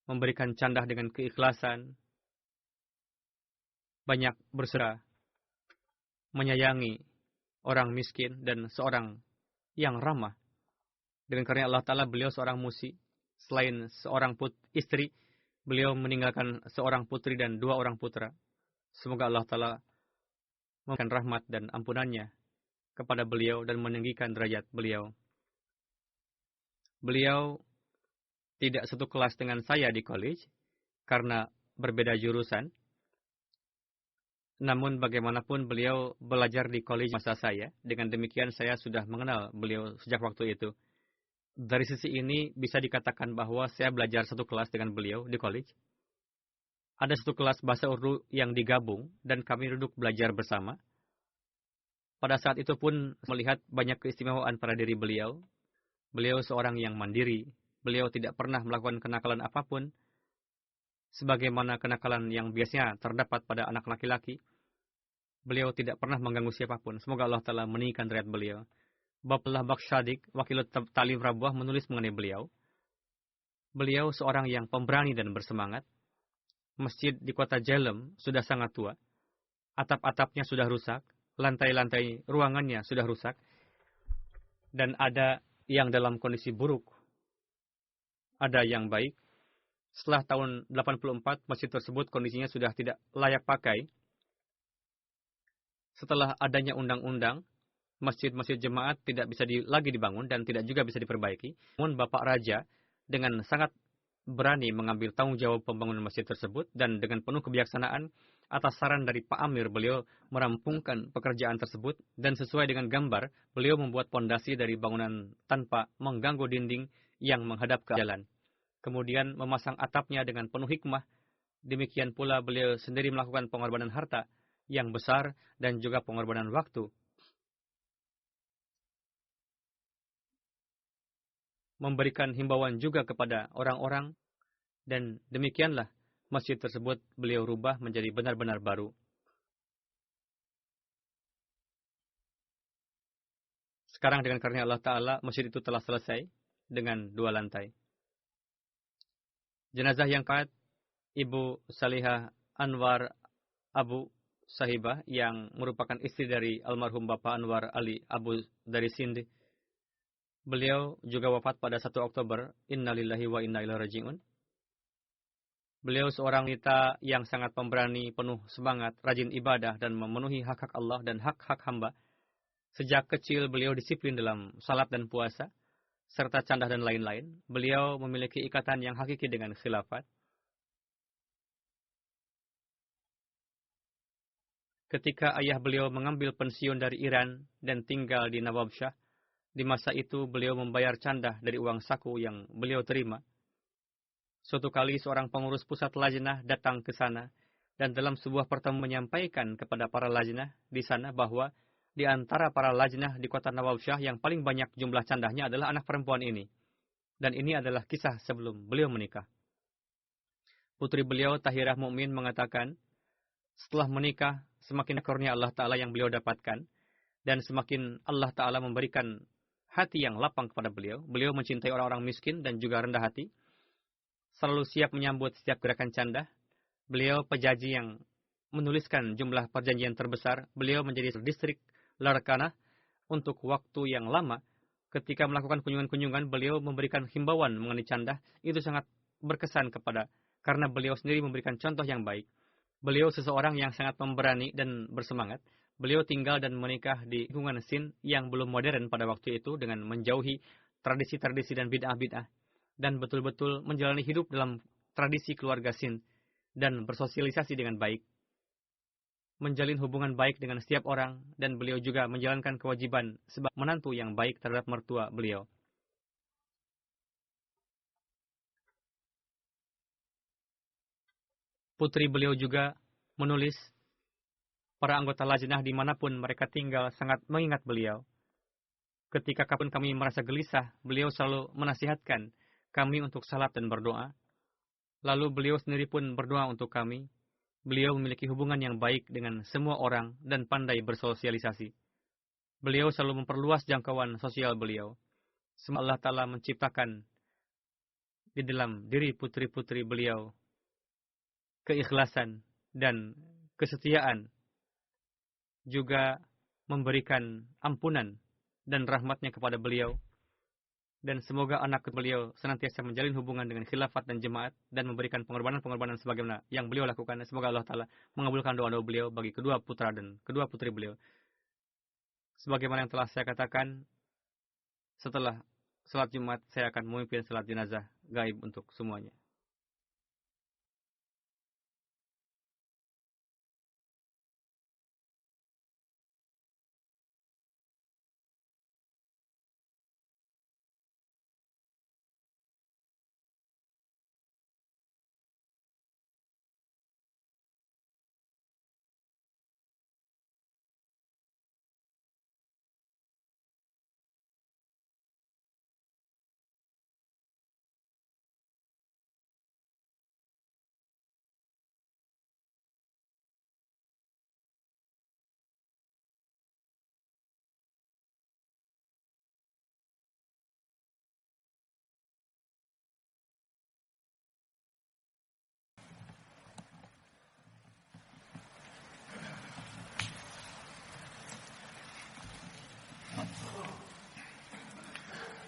memberikan candah dengan keikhlasan, banyak bersedekah, menyayangi orang miskin, dan seorang yang ramah. Dengan karunia Allah Ta'ala beliau seorang musi. Selain seorang istri, beliau meninggalkan seorang putri dan 2 orang putra. Semoga Allah Ta'ala memberikan rahmat dan ampunannya kepada beliau dan meninggikan derajat beliau. Beliau tidak satu kelas dengan saya di college karena berbeda jurusan. Namun bagaimanapun beliau belajar di college masa saya. Dengan demikian saya sudah mengenal beliau sejak waktu itu. Dari sisi ini bisa dikatakan bahwa saya belajar satu kelas dengan beliau di college. Ada satu kelas bahasa Urdu yang digabung dan kami duduk belajar bersama. Pada saat itu pun melihat banyak keistimewaan pada diri beliau. Beliau seorang yang mandiri. Beliau tidak pernah melakukan kenakalan apapun, sebagaimana kenakalan yang biasanya terdapat pada anak laki-laki. Beliau tidak pernah mengganggu siapapun. Semoga Allah Ta'ala meninggikan derajat beliau. Bapak Bakshadik, Wakil Talim Rabuah, menulis mengenai beliau. Beliau seorang yang pemberani dan bersemangat. Masjid di kota Jhelum sudah sangat tua. Atap-atapnya sudah rusak. Lantai-lantai ruangannya sudah rusak. Dan ada yang dalam kondisi buruk. Ada yang baik. Setelah tahun 84, masjid tersebut kondisinya sudah tidak layak pakai. Setelah adanya undang-undang masjid-masjid jemaat tidak bisa lagi dibangun dan tidak juga bisa diperbaiki. Namun Bapak Raja dengan sangat berani mengambil tanggung jawab pembangunan masjid tersebut dan dengan penuh kebijaksanaan atas saran dari Pak Amir, beliau merampungkan pekerjaan tersebut dan sesuai dengan gambar, beliau membuat pondasi dari bangunan tanpa mengganggu dinding yang menghadap ke jalan. Kemudian memasang atapnya dengan penuh hikmah. Demikian pula beliau sendiri melakukan pengorbanan harta yang besar dan juga pengorbanan waktu. Memberikan himbauan juga kepada orang-orang dan demikianlah masjid tersebut beliau rubah menjadi benar-benar baru. Sekarang dengan karunia Allah Ta'ala, masjid itu telah selesai dengan 2 lantai. Jenazah yang keempat, Ibu Salihah Anwar Abu Sahibah yang merupakan istri dari almarhum Bapak Anwar Ali Abu dari Sindh. Beliau juga wafat pada 1 Oktober. Innalillahi wa inna ilaihi raji'un. Beliau seorang wanita yang sangat pemberani, penuh semangat, rajin ibadah dan memenuhi hak-hak Allah dan hak-hak hamba. Sejak kecil beliau disiplin dalam salat dan puasa, serta candah dan lain-lain. Beliau memiliki ikatan yang hakiki dengan khilafat. Ketika ayah beliau mengambil pensiun dari Iran dan tinggal di Nawabshah, di masa itu beliau membayar candah dari uang saku yang beliau terima. Suatu kali seorang pengurus pusat lajnah datang ke sana dan dalam sebuah pertemuan menyampaikan kepada para lajnah di sana bahwa di antara para lajnah di kota Nawabshah yang paling banyak jumlah candahnya adalah anak perempuan ini. Dan ini adalah kisah sebelum beliau menikah. Putri beliau Tahirah Mukmin mengatakan, setelah menikah, semakin karunia Allah Ta'ala yang beliau dapatkan, dan semakin Allah Ta'ala memberikan hati yang lapang kepada beliau. Beliau mencintai orang-orang miskin dan juga rendah hati, selalu siap menyambut setiap gerakan candah. Beliau pejaji yang menuliskan jumlah perjanjian terbesar. Beliau menjadi distrik Larkana untuk waktu yang lama. Ketika melakukan kunjungan-kunjungan, beliau memberikan himbauan mengenai candah. Itu sangat berkesan karena beliau sendiri memberikan contoh yang baik. Beliau seseorang yang sangat pemberani dan bersemangat. Beliau tinggal dan menikah di lingkungan Sin yang belum modern pada waktu itu dengan menjauhi tradisi-tradisi dan bid'ah-bid'ah. Dan betul-betul menjalani hidup dalam tradisi keluarga Sin dan bersosialisasi dengan baik. Menjalin hubungan baik dengan setiap orang dan beliau juga menjalankan kewajiban sebagai menantu yang baik terhadap mertua beliau. Putri beliau juga menulis, para anggota lajnah dimanapun mereka tinggal sangat mengingat beliau. Ketika kapan kami merasa gelisah, beliau selalu menasihatkan kami untuk salat dan berdoa. Lalu beliau sendiri pun berdoa untuk kami. Beliau memiliki hubungan yang baik dengan semua orang dan pandai bersosialisasi. Beliau selalu memperluas jangkauan sosial beliau. Semoga Allah Ta'ala menciptakan di dalam diri putri-putri beliau keikhlasan dan kesetiaan, juga memberikan ampunan dan rahmatnya kepada beliau. Dan semoga anak beliau senantiasa menjalin hubungan dengan khilafat dan jemaat dan memberikan pengorbanan-pengorbanan sebagaimana yang beliau lakukan. Semoga Allah Ta'ala mengabulkan doa-doa beliau bagi kedua putra dan kedua putri beliau. Sebagaimana yang telah saya katakan, setelah salat Jumat saya akan memimpin salat jenazah gaib untuk semuanya.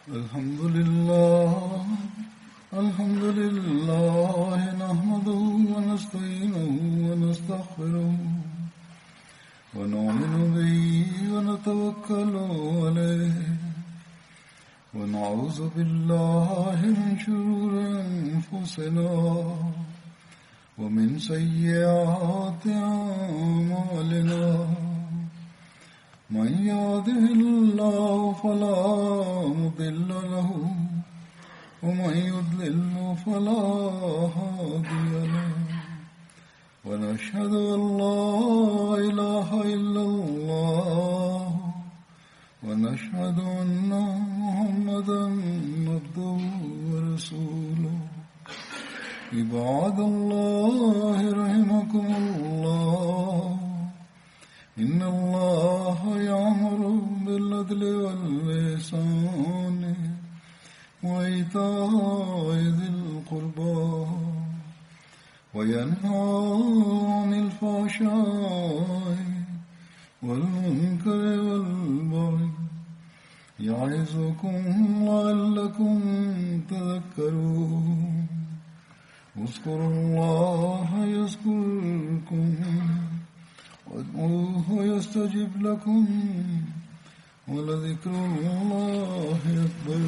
الحمد لله نحمده ونستعينه ونستغفره ونؤمن به ونتوكل عليه ونعوذ بالله من شرور أنفسنا ومن سيئات أعمالنا من يهده الله فلا مضل له ومن يضلل فلا هادي له ونشهد أن لا إله إلا الله ونشهد أن محمدا عبده ورسوله عباد الله رحمكم الله إن الله يأمر بالعدل والإحسان وإيتاء ذي القربى وينهى عن الفحشاء والمنكر والبغي يعظكم لعلكم تذكرون اذكروا الله يذكركم وادعوه يستجب لكم ولذكر الله أكبر